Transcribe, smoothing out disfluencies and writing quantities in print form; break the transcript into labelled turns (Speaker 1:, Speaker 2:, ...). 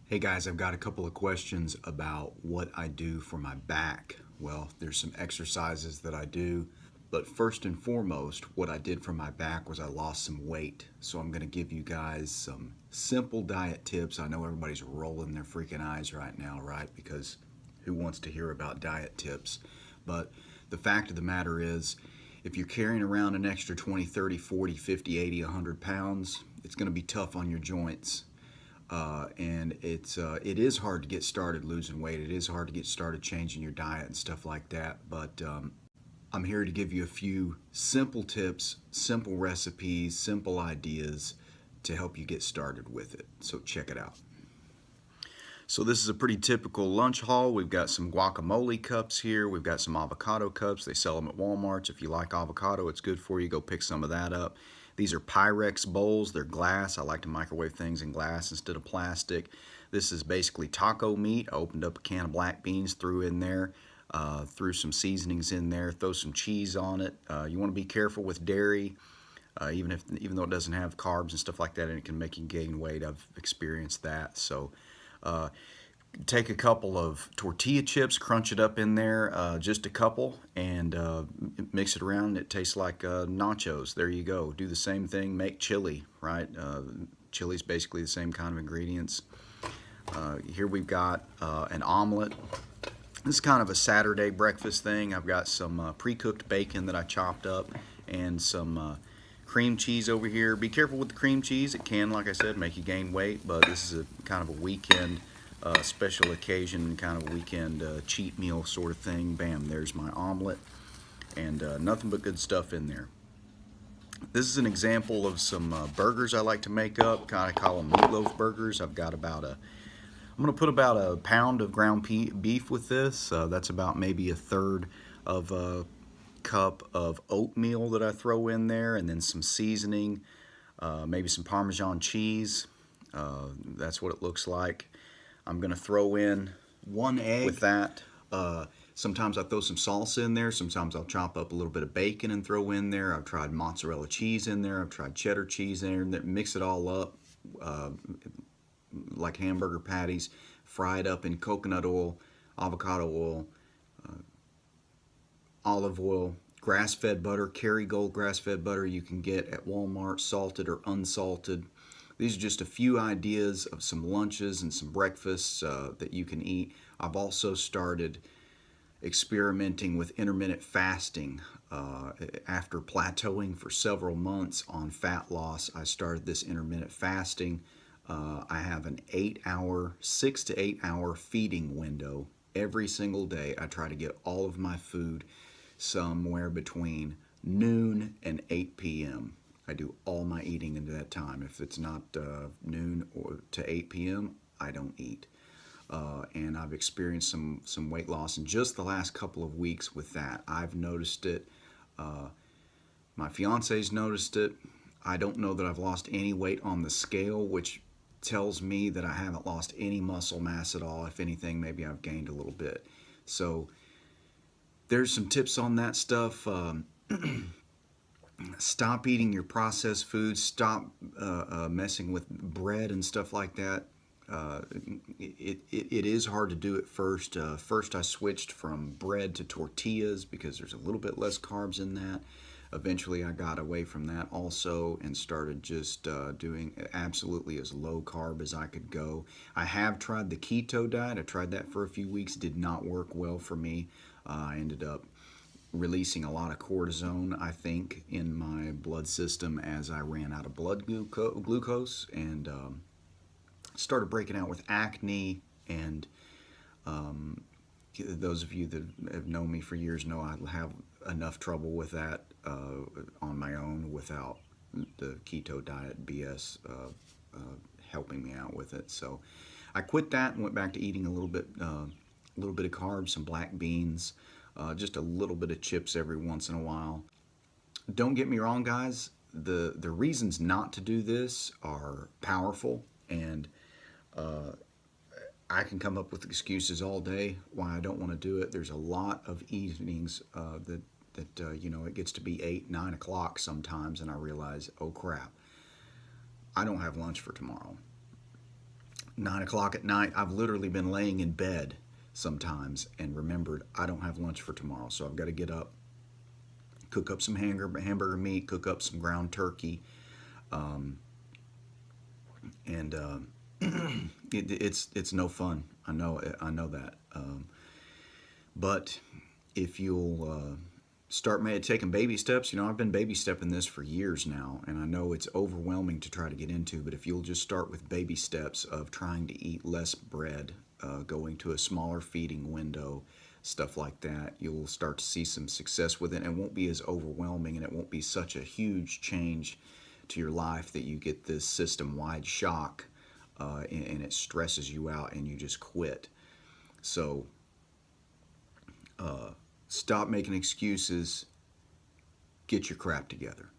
Speaker 1: Hey guys, I've got a couple of questions about what I do for my back. Well, there's some exercises that I do, but first and foremost, what I did for my back was I lost some weight. So I'm going to give you guys some simple diet tips. I know everybody's rolling their freaking eyes right now, right? Because who wants to hear about diet tips? But the fact of the matter is, if you're carrying around an extra 20, 30, 40, 50, 80, 100 pounds, it's going to be tough on your joints. And it is hard to get started losing weight. It is hard to get started changing your diet and stuff like that. But I'm here to give you a few simple tips, simple recipes, simple ideas to help you get started with it. So check it out. So this is a pretty typical lunch haul. We've got some guacamole cups here. We've got some avocado cups. They sell them at Walmart. If you like avocado, it's good for you. Go pick some of that up. These are Pyrex bowls. They're glass. I like to microwave things in glass instead of plastic. This is basically taco meat. I opened up a can of black beans, threw in there, threw some seasonings in there, throw some cheese on it. You want to be careful with dairy. Even though it doesn't have carbs and stuff like that, and it can make you gain weight. I've experienced that. So take a couple of tortilla chips, crunch it up in there, just a couple, and mix it around. It tastes like nachos. There you go. Do the same thing. Make chili, right? Chili's basically the same kind of ingredients. Here we've got an omelet. This is kind of a Saturday breakfast thing. I've got some pre-cooked bacon that I chopped up and some cream cheese over here. Be careful with the cream cheese. It can, like I said, make you gain weight, but this is a kind of a weekend special occasion, kind of weekend cheat meal sort of thing. Bam, there's my omelet, and nothing but good stuff in there. This is an example of some burgers I like to make up. Kind of call them meatloaf burgers. I'm going to put about a pound of ground beef with this. That's about maybe a third of a cup of oatmeal that I throw in there, and then some seasoning, maybe some Parmesan cheese. That's what it looks like. I'm going to throw in one egg with that. Sometimes I throw some salsa in there. Sometimes I'll chop up a little bit of bacon and throw in there. I've tried mozzarella cheese in there. I've tried cheddar cheese in there. Mix it all up like hamburger patties. Fry it up in coconut oil, avocado oil, olive oil, grass-fed butter, Kerrygold grass-fed butter you can get at Walmart, salted or unsalted. These are just a few ideas of some lunches and some breakfasts that you can eat. I've also started experimenting with intermittent fasting. After plateauing for several months on fat loss, I started this intermittent fasting. I have an 6 to 8 hour feeding window every single day. I try to get all of my food somewhere between noon and 8 p.m. I do all my eating into that time. If it's not noon or to 8 p.m., I don't eat. And I've experienced some weight loss in just the last couple of weeks with that. I've noticed it. My fiance's noticed it. I don't know that I've lost any weight on the scale, which tells me that I haven't lost any muscle mass at all. If anything, maybe I've gained a little bit. So there's some tips on that stuff. Stop eating your processed foods. Stop messing with bread and stuff like that. It is hard to do at first. First I switched from bread to tortillas because there's a little bit less carbs in that. Eventually I got away from that also and started just doing absolutely as low carb as I could go. I have tried the keto diet. I tried that for a few weeks. Did not work well for me. I ended up releasing a lot of cortisone, I think, in my blood system as I ran out of blood glucose and started breaking out with acne. And those of you that have known me for years know I have enough trouble with that on my own without the keto diet BS helping me out with it. So I quit that and went back to eating a little bit of carbs, some black beans, just a little bit of chips every once in a while. Don't get me wrong, guys. The reasons not to do this are powerful, and I can come up with excuses all day why I don't want to do it. There's a lot of evenings that you know, it gets to be 8, 9 o'clock sometimes, and I realize, oh crap, I don't have lunch for tomorrow. 9 o'clock at night, I've literally been laying in bed sometimes and remembered I don't have lunch for tomorrow, so I've got to get up, cook up some hamburger meat, cook up some ground turkey, and it's no fun. I know that. But if you'll start taking baby steps, I've been baby stepping this for years now, and I know it's overwhelming to try to get into. But if you'll just start with baby steps of trying to eat less bread, going to a smaller feeding window, stuff like that, you'll start to see some success with it, and it won't be as overwhelming, and it won't be such a huge change to your life that you get this system-wide shock, and it stresses you out and you just quit. So stop making excuses, get your crap together.